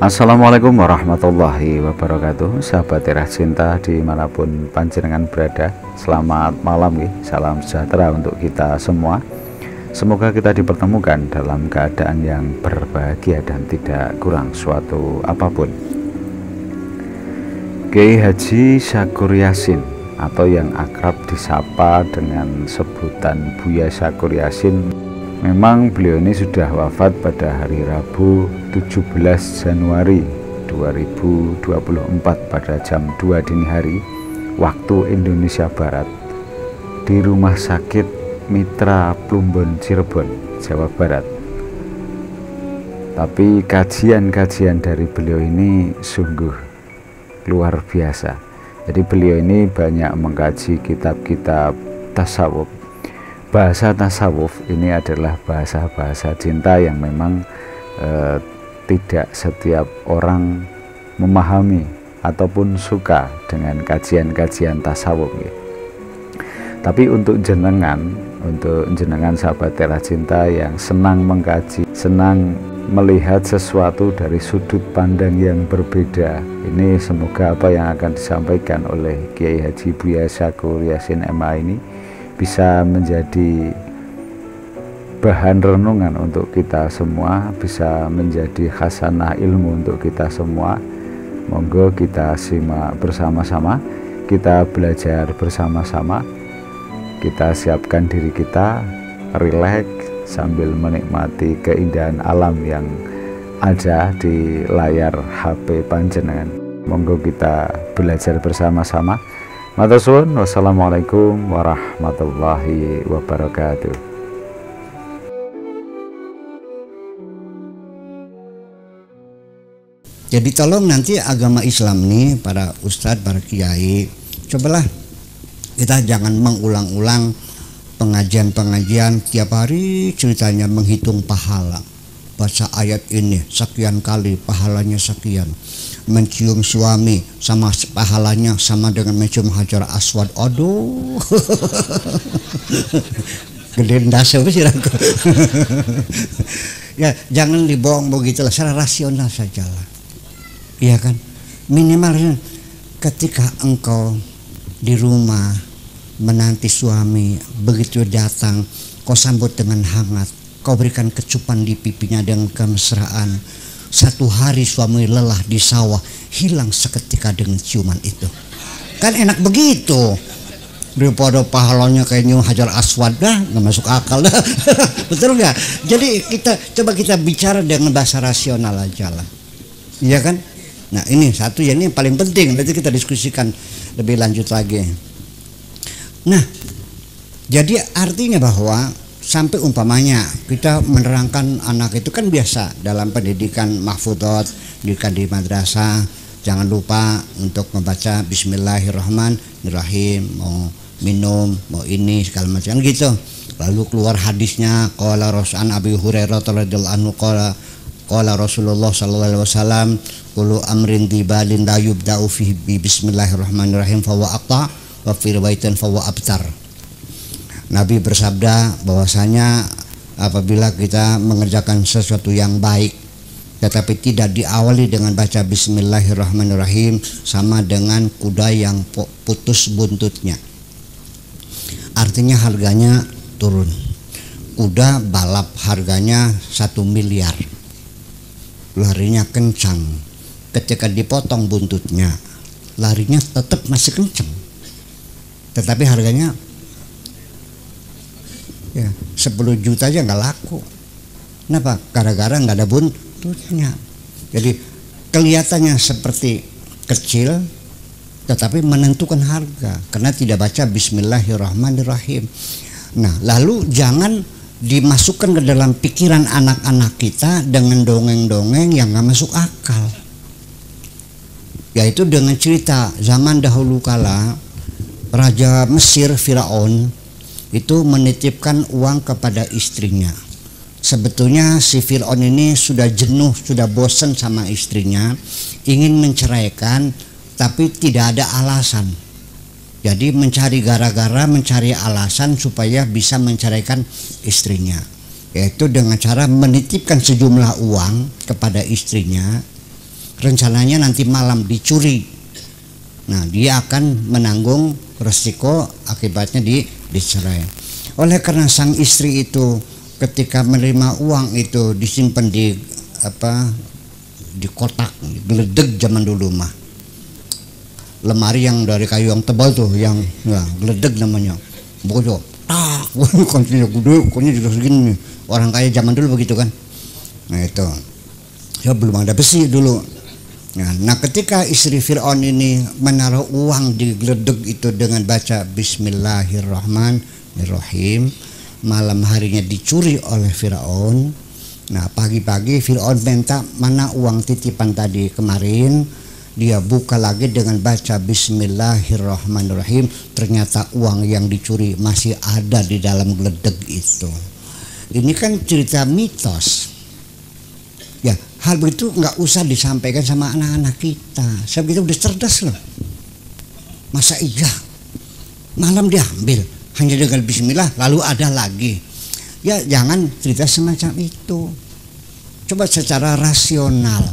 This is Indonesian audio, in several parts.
Assalamualaikum warahmatullahi wabarakatuh. Sahabat Teras Cinta dimanapun panjenengan berada, selamat malam nih. Salam sejahtera untuk kita semua. Semoga kita dipertemukan dalam keadaan yang berbahagia dan tidak kurang suatu apapun. Kiai Haji Syakur Yasin atau yang akrab disapa dengan sebutan Buya Syakur Yasin, memang beliau ini sudah wafat pada hari Rabu 17 Januari 2024 pada jam 2 dini hari waktu Indonesia Barat di Rumah Sakit Mitra Plumbon Cirebon, Jawa Barat. Tapi kajian-kajian dari beliau ini sungguh luar biasa. Jadi beliau ini banyak mengkaji kitab-kitab tasawuf. Bahasa tasawuf ini adalah bahasa-bahasa cinta yang memang tidak setiap orang memahami ataupun suka dengan kajian-kajian tasawuf. Tapi untuk jenengan sahabat Teras Cinta yang senang mengkaji, senang melihat sesuatu dari sudut pandang yang berbeda, ini semoga apa yang akan disampaikan oleh Kiai Haji Buya Syakur Yasin MA ini bisa menjadi bahan renungan untuk kita semua, bisa menjadi khasanah ilmu untuk kita semua. Monggo kita simak bersama-sama, kita belajar bersama-sama, kita siapkan diri kita, rileks sambil menikmati keindahan alam yang ada di layar HP panjenengan. Monggo kita belajar bersama-sama. Matur suwun, wassalamualaikum warahmatullahi wabarakatuh. Jadi tolong nanti agama Islam nih, para ustadz, para kiai, cobalah kita jangan mengulang-ulang pengajian-pengajian tiap hari ceritanya menghitung pahala. Baca ayat ini sekian kali pahalanya sekian. Mencium suami sama pahalanya sama dengan mencium Hajar Aswad. Aduh. Gedein dasar sih aku. Ya, jangan dibohong begitulah, secara rasional sajalah. Iya kan? Minimal ketika engkau di rumah menanti suami, begitu datang kau sambut dengan hangat, kau berikan kecupan di pipinya dengan kemesraan. Satu hari suami lelah di sawah, hilang seketika dengan ciuman itu. Kan enak begitu. Daripada pahalanya kayak nyium Hajar Aswad, dah nggak masuk akal dah. Betul nggak? Jadi coba kita bicara dengan bahasa rasional aja lah. Iya kan? Nah ini satu ya, ini yang paling penting. Nanti kita diskusikan lebih lanjut lagi. Nah, jadi artinya bahwa sampai umpamanya kita menerangkan anak itu kan biasa dalam pendidikan mahfudot, pendidikan di madrasah, jangan lupa untuk membaca Bismillahirrahmanirrahim, mau minum, mau ini segala macam gitu. Lalu keluar hadisnya, qala Rasulullah Abi Hurairah radhiyallahu anhu qala Rasulullah sallallahu alaihi wasallam, kullu amrin dibalin la yubda'u fihi bi bismillahirrahmanirrahim fa wa aqta wa fi riwayatin fa wa abtar. Nabi bersabda bahwasanya apabila kita mengerjakan sesuatu yang baik tetapi tidak diawali dengan baca bismillahirrahmanirrahim, sama dengan kuda yang putus buntutnya. Artinya harganya turun. Kuda balap harganya 1 miliar. Larinya kencang. Ketika dipotong buntutnya, larinya tetap masih kencang. Tetapi harganya ya 10 juta aja nggak laku. Kenapa? Gara-gara nggak ada buntutnya. Jadi kelihatannya seperti kecil, tetapi menentukan harga karena tidak baca Bismillahirrahmanirrahim. Nah, lalu jangan dimasukkan ke dalam pikiran anak-anak kita dengan dongeng-dongeng yang nggak masuk akal. Yaitu dengan cerita zaman dahulu kala Raja Mesir Firaun itu menitipkan uang kepada istrinya. Sebetulnya si Fir'aun ini sudah jenuh, sudah bosan sama istrinya, ingin menceraikan, tapi tidak ada alasan. Jadi mencari gara-gara, mencari alasan supaya bisa menceraikan istrinya, yaitu dengan cara menitipkan sejumlah uang kepada istrinya. Rencananya nanti malam dicuri. Nah, dia akan menanggung resiko akibatnya dicerai. Oleh karena sang istri itu ketika menerima uang itu disimpan di kotak, geledeg zaman dulu mah, lemari yang dari kayu yang tebal tuh, yang ya, geledeg namanya, bocor, kuncinya gede, kuncinya juga segini, orang kaya zaman dulu begitu kan. Nah itu, ya belum ada besi dulu. Nah ketika istri Fir'aun ini menaruh uang di geledeg itu dengan baca Bismillahirrahmanirrahim, malam harinya dicuri oleh Fir'aun. Nah pagi-pagi Fir'aun minta mana uang titipan tadi kemarin. Dia buka lagi dengan baca Bismillahirrahmanirrahim. Ternyata uang yang dicuri masih ada di dalam geledeg itu. Ini kan cerita mitos. Ya hal begitu nggak usah disampaikan sama anak-anak kita. Saya begitu udah cerdas loh. Masa iya malam diambil hanya dengan bismillah lalu ada lagi. Ya jangan cerita semacam itu. Coba secara rasional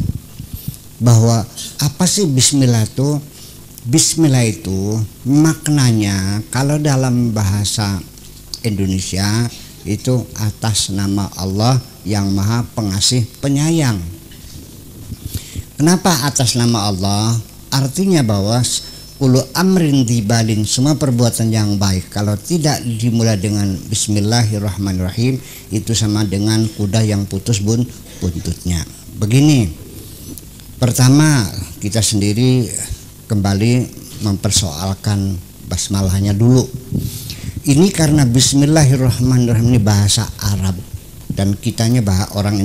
bahwa apa sih bismillah itu? Bismillah itu maknanya kalau dalam bahasa Indonesia itu atas nama Allah yang Maha Pengasih Penyayang. Kenapa atas nama Allah? Artinya bahwa ulu amrin dibalin, semua perbuatan yang baik kalau tidak dimulai dengan Bismillahirrahmanirrahim itu sama dengan kuda yang putus buntutnya. Begini, pertama kita sendiri kembali mempersoalkan basmalahnya dulu. Ini karena Bismillahirrahmanirrahim ini bahasa Arab dan kitanya orang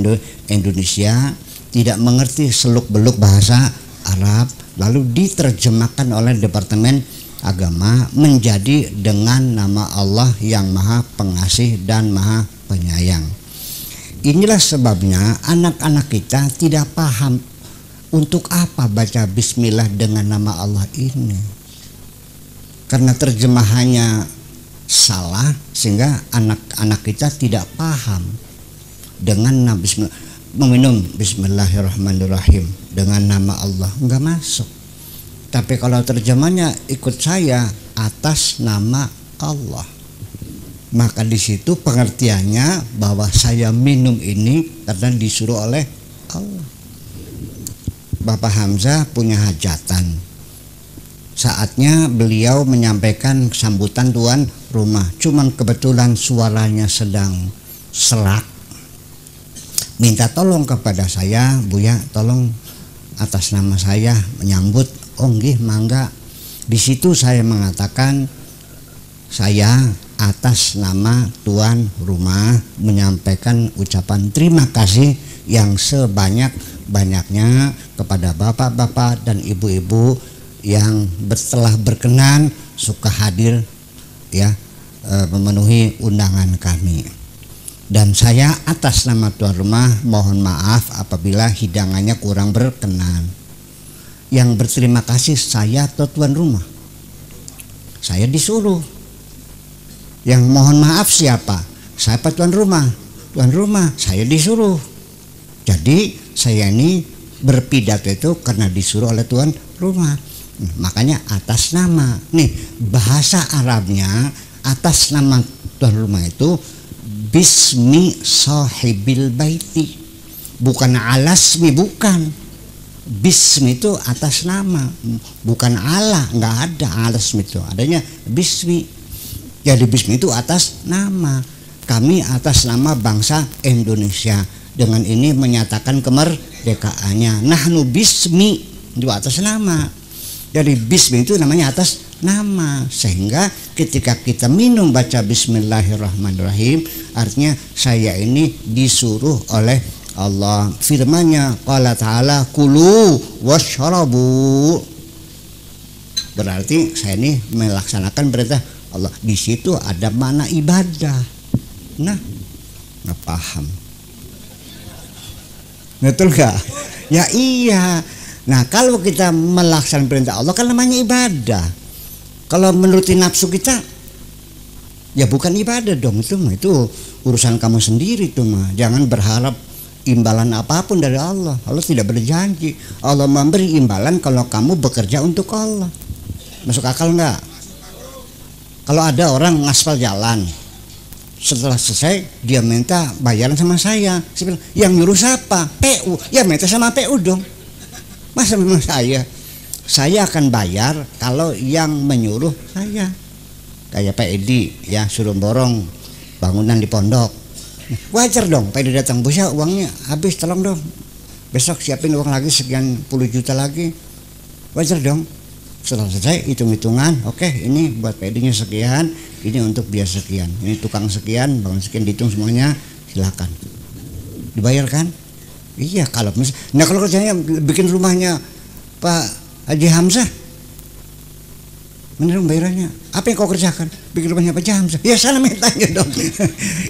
Indonesia tidak mengerti seluk-beluk bahasa Arab, lalu diterjemahkan oleh Departemen Agama menjadi dengan nama Allah yang Maha Pengasih dan Maha Penyayang. Inilah sebabnya anak-anak kita tidak paham untuk apa baca bismillah dengan nama Allah ini. Karena terjemahannya salah sehingga anak-anak kita tidak paham dengan nama bismillah. Meminum Bismillahirrahmanirrahim dengan nama Allah enggak masuk. Tapi kalau terjemahnya ikut saya atas nama Allah, maka di situ pengertiannya bahwa saya minum ini karena disuruh oleh Allah. Bapak Hamzah punya hajatan, saatnya beliau menyampaikan sambutan tuan rumah, cuman kebetulan suaranya sedang serak. Minta tolong kepada saya, Buya, tolong atas nama saya menyambut. Oh nggih, mangga. Di situ saya mengatakan saya atas nama tuan rumah menyampaikan ucapan terima kasih yang sebanyak-banyaknya kepada bapak-bapak dan ibu-ibu yang telah berkenan suka hadir ya memenuhi undangan kami. Dan saya atas nama tuan rumah mohon maaf apabila hidangannya kurang berkenan. Yang berterima kasih saya atau tuan rumah? Saya disuruh. Yang mohon maaf siapa? Saya apa tuan rumah? Tuan rumah, saya disuruh. Jadi saya ini berpidato itu karena disuruh oleh tuan rumah. Makanya atas nama. Nih bahasa Arabnya atas nama tuan rumah itu bismi sahibil baiti, bukan alasmi, bukan. Bismi itu atas nama, bukan ala, nggak ada alasmi itu, adanya bismi. Jadi bismi itu atas nama. Kami atas nama bangsa Indonesia dengan ini menyatakan kemerdekaannya. Nahnu bismi itu atas nama. Jadi bismi itu namanya atas nama, sehingga ketika kita minum baca Bismillahirrahmanirrahim artinya saya ini disuruh oleh Allah. Firman-Nya qala ta'ala kulu washrabu, berarti saya ini melaksanakan perintah Allah. Di situ ada makna ibadah. Nah nggak paham. Betul nggak? Ya iya. Nah kalau kita melaksanakan perintah Allah kan namanya ibadah. Kalau menuruti nafsu kita, ya bukan ibadah dong, itu urusan kamu sendiri tuh mah. Jangan berharap imbalan apapun dari Allah. Allah tidak berjanji. Allah memberi imbalan kalau kamu bekerja untuk Allah. Masuk akal nggak? Kalau ada orang ngaspal jalan, setelah selesai dia minta bayaran sama saya bilang, yang nyuruh siapa? PU. Ya minta sama PU dong. Masa memang saya akan bayar kalau yang menyuruh saya. Kayak Pak Edi ya, suruh borong bangunan di pondok, wajar dong Pak Edi datang, "Bos ya uangnya habis, tolong dong besok siapin uang lagi sekian puluh juta lagi." Wajar dong. Setelah selesai hitung-hitungan, oke ini buat Pak Edinya sekian, ini untuk dia sekian, ini tukang sekian, bangun sekian, dihitung semuanya, silakan dibayar kan? Iya. Kalau nah kalau kerjanya bikin rumahnya Pak Haji Hamzah, menerima bayarannya. Apa yang kau kerjakan? Bikin rumahnya Pak Haji Hamzah. Ya sana mintanya dong.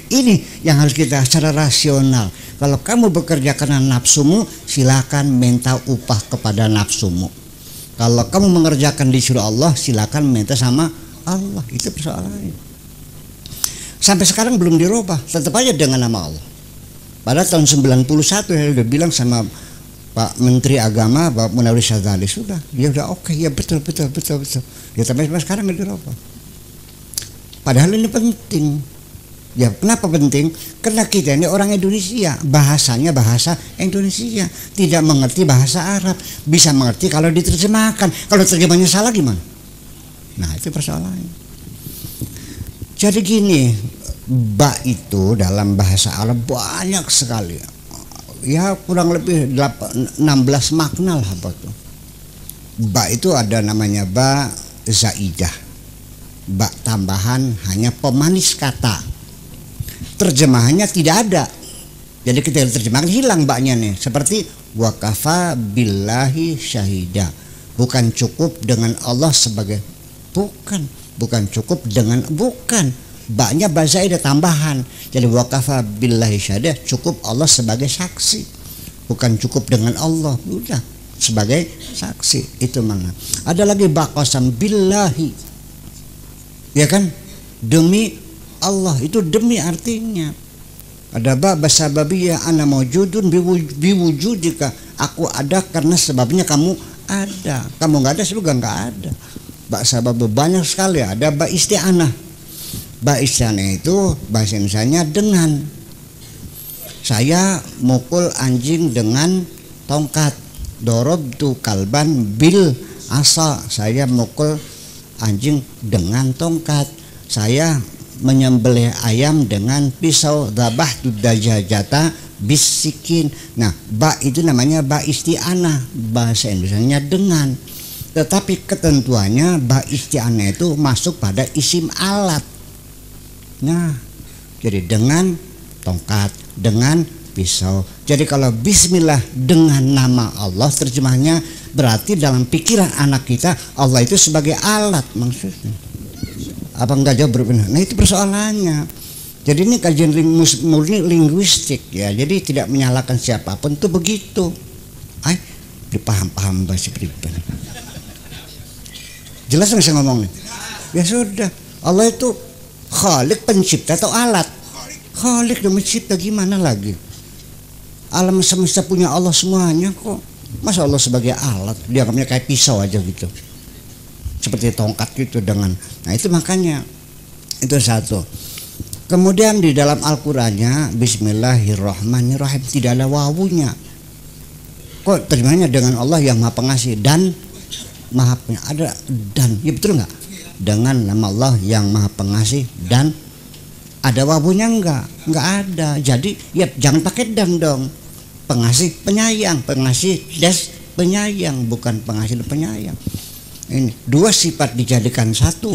Ini yang harus kita secara rasional. Kalau kamu bekerja karena nafsumu, silakan minta upah kepada nafsumu. Kalau kamu mengerjakan disuruh Allah, silakan minta sama Allah. Itu persoalannya. Sampai sekarang belum dirubah, tetap aja dengan nama Allah. Pada tahun 91 saya udah bilang sama Pak Menteri Agama, Pak Munawir Syadzali, sudah, dia udah oke, ya betul. Ya sampai sekarang nggak dirubah. Padahal ini penting. Ya kenapa penting? Karena kita ini orang Indonesia, bahasanya bahasa Indonesia, tidak mengerti bahasa Arab. Bisa mengerti kalau diterjemahkan. Kalau terjemahnya salah gimana? Nah itu persoalannya. Jadi gini, ba itu dalam bahasa Arab banyak sekali. Ya kurang lebih 16 makna lah apa tuh. Ba itu ada namanya ba zaidah, ba tambahan, hanya pemanis kata. Terjemahannya tidak ada. Jadi kita terjemahkan hilang baknya nih. Seperti wakafa billahi syahida. Bukan cukup dengan Allah sebagai, bukan cukup dengan, baknya bahasa ada tambahan. Jadi wakafa billahi syahida, cukup Allah sebagai saksi. Bukan cukup dengan Allah, udah sebagai saksi. Itu mana? Ada lagi baqasam billahi. Ya kan? Demi Allah, itu demi artinya. Ada bahasa babiyah, ana maujudun biwujudika, aku ada karena sebabnya kamu ada. Kamu nggak ada, surga nggak ada. Bahasa bab banyak sekali. Ada ba isti'anah. Ba isti'anah itu bahasa Indonesianya dengan. Saya mukul anjing dengan tongkat. Dorobtu kalban bil asa. Saya mukul anjing dengan tongkat. Saya menyembelih ayam dengan pisau. Dzabahtu dajajata bisikin. Nah, ba itu namanya ba isti'anah, bahasa Indonesianya dengan. Tetapi ketentuannya ba isti'anah itu masuk pada isim alat. Nah, jadi dengan tongkat, dengan pisau. Jadi kalau bismillah dengan nama Allah, terjemahnya berarti dalam pikiran anak kita Allah itu sebagai alat maksudnya. Apa enggak jauh berbeda? Nah itu persoalannya. Jadi ini kajian murni linguistik ya. Jadi tidak menyalahkan siapapun, itu begitu. Dipaham-paham bahasa pribadi. Jelas nggak saya ngomong nih? Ya sudah. Allah itu khalik, pencipta atau alat? Khalik dan mencipta, gimana lagi? Alam semesta punya Allah semuanya kok. Masa Allah sebagai alat? Dia anggapnya kayak pisau aja gitu. Seperti tongkat gitu dengan. Nah itu makanya itu satu. Kemudian di dalam Al-Qur'annya Bismillahirrahmanirrahim tidak ada wawunya. Kok terjemahnya dengan Allah yang Maha Pengasih dan Maha Penyayang? Ada dan, ya betul nggak? Dengan nama Allah yang Maha Pengasih dan ada wawunya enggak ada. Jadi ya jangan pakai dan dong. Pengasih penyayang, pengasih das penyayang, bukan pengasih dan penyayang. Ini dua sifat dijadikan satu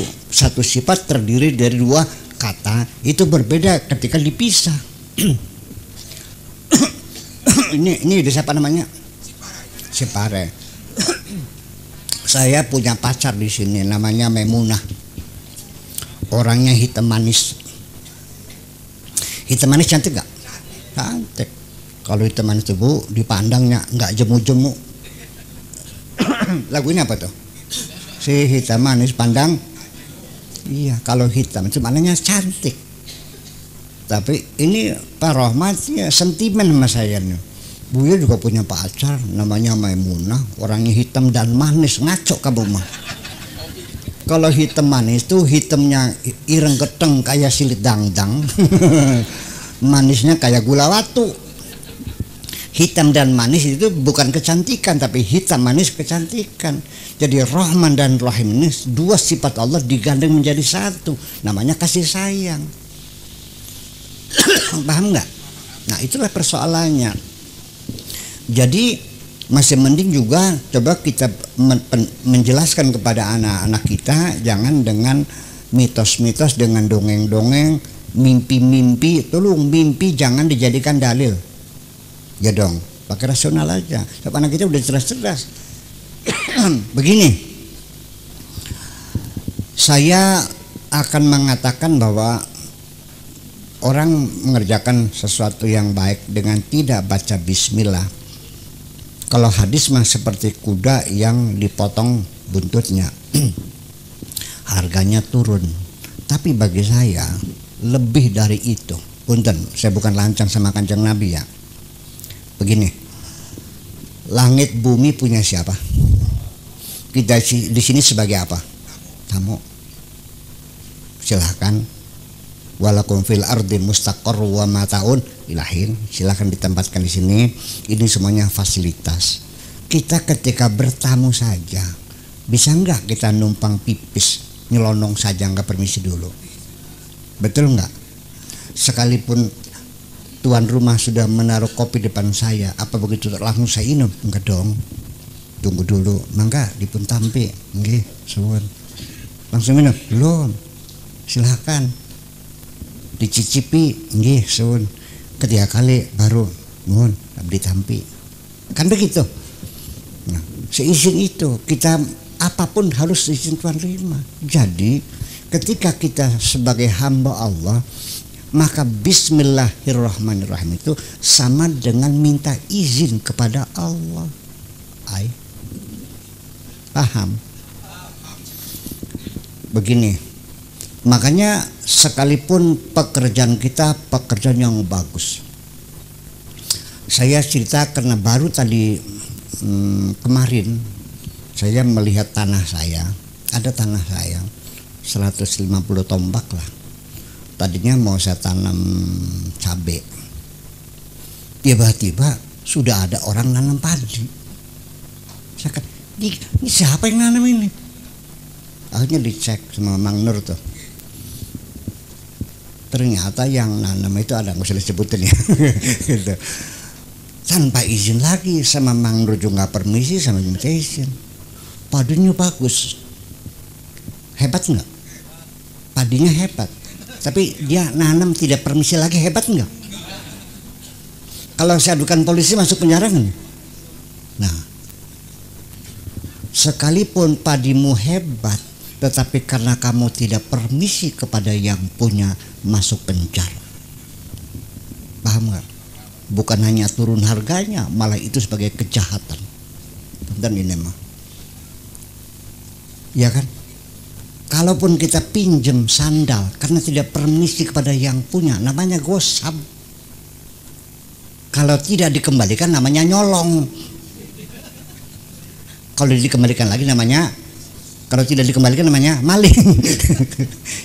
sifat terdiri dari dua kata, itu berbeda ketika dipisah. ini siapa namanya? Sipare. Saya punya pacar di sini namanya Memunah. Orangnya hitam manis. Hitam manis cantik gak? Cantik. Kalau hitam manis tuh Bu, dipandangnya nggak jemu-jemu. Lagu ini apa tuh? Si hitam manis pandang. Iya, kalau hitam itu maknanya cantik. Tapi ini Pak Rohmat ya sentimen sama saya nih. Buya juga punya pacar namanya Maimunah, orangnya hitam dan manis, ngaco kamu mah. Kalau hitam manis tuh hitamnya ireng keteng kayak silit dangdang. Manisnya kayak gula watu. Hitam dan manis itu bukan kecantikan, tapi hitam manis kecantikan. Jadi Rahman dan Rahim ini dua sifat Allah digandeng menjadi satu, namanya kasih sayang. Paham nggak? Nah itulah persoalannya. Jadi masih mending juga coba kita menjelaskan kepada anak-anak kita, jangan dengan mitos-mitos, dengan dongeng-dongeng, mimpi-mimpi. Tolong mimpi jangan dijadikan dalil. Ya dong, pakai rasional aja. Sebab anak kita udah cerdas-cerdas. Begini, saya akan mengatakan bahwa orang mengerjakan sesuatu yang baik dengan tidak baca bismillah. Kalau hadis mah seperti kuda yang dipotong buntutnya. Harganya turun. Tapi bagi saya lebih dari itu. Punten, saya bukan lancang sama Kanjeng Nabi ya. Begini, langit bumi punya siapa? Kita di sini sebagai apa? Tamu. Silahkan. Walakum fil ardi mustaqarr wa mataun ilahin. Silahkan ditempatkan di sini. Ini semuanya fasilitas. Kita ketika bertamu saja, bisa nggak kita numpang pipis, nyelonong saja nggak permisi dulu? Betul nggak? Sekalipun tuan rumah sudah menaruh kopi depan saya, apa begitu langsung saya minum? Enggak dong, tunggu dulu, mangga dipun tampi, nggih, suwun. Langsung minum? Belum, silakan dicicipi, nggih, suwun. Ketiga kali baru nuhun abdi tampi, kan begitu. Nah, seizin itu kita apapun harus izin tuan rumah. Jadi ketika kita sebagai hamba Allah, maka bismillahirrahmanirrahim itu sama dengan minta izin kepada Allah. Paham? Begini, makanya sekalipun pekerjaan kita pekerjaan yang bagus. Saya cerita karena baru tadi kemarin saya melihat tanah saya, ada tanah saya 150 tombak lah. Tadinya mau saya tanam cabai, tiba-tiba sudah ada orang nanam padi. Saya kata, ini siapa yang nanam ini? Akhirnya dicek sama Mang Nur tuh. Ternyata yang nanam itu ada, nggak usah disebutin ya. Gitu. Tanpa izin lagi, sama Mang Nur juga nggak permisi, sama minta izin. Padinya bagus, hebat nggak? Padinya hebat. Tapi dia nanam tidak permisi lagi, hebat enggak? Kalau saya adukan polisi masuk penjara kan? Nah, sekalipun padimu hebat, tetapi karena kamu tidak permisi kepada yang punya, masuk penjara. Paham nggak? Bukan hanya turun harganya, malah itu sebagai kejahatan. Dan ini mah, ya kan? Kalaupun kita pinjam sandal karena tidak permisi kepada yang punya, namanya gosab. Kalau tidak dikembalikan namanya nyolong. Kalau dikembalikan lagi namanya, kalau tidak dikembalikan namanya maling.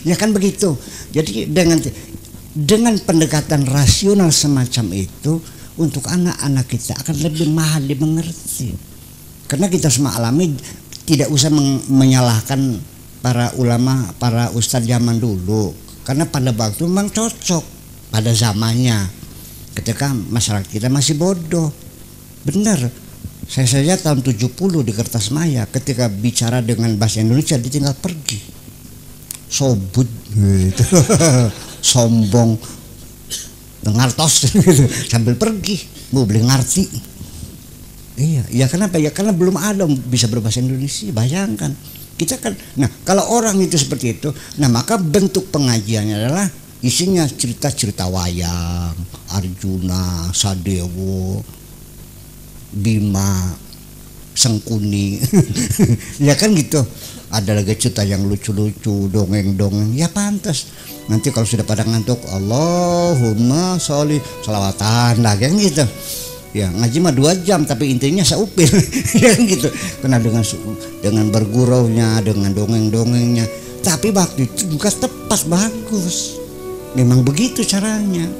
Ya kan begitu. Jadi dengan pendekatan rasional semacam itu, untuk anak-anak kita akan lebih mahal dimengerti. Karena kita semua alami, tidak usah menyalahkan para ulama, para ustadz zaman dulu, karena pada waktu memang cocok pada zamannya ketika masyarakat kita masih bodoh. Benar, saya saja tahun 70 di Kertasmaya ketika bicara dengan bahasa Indonesia ditinggal pergi, sobut gitu. Sombong, ngartos gitu. Sambil pergi, mau beli ngerti. Iya, ya kenapa? Ya karena belum ada bisa berbahasa Indonesia. Bayangkan kita kan, nah kalau orang itu seperti itu, nah maka bentuk pengajiannya adalah isinya cerita-cerita wayang, Arjuna, Sadewo, Bima, Sangkuni. Ya kan gitu. Ada lagi cerita yang lucu-lucu, dongeng-dongeng. Ya pantas. Nanti kalau sudah pada ngantuk, Allahumma sholli, selawatan lah kan gitu. Ya ngaji mah 2 jam tapi intinya seupil. Ya kan gitu. Karena dengan berguraunya, dengan dongeng-dongengnya. Tapi waktu itu juga tepat bagus. Memang begitu caranya.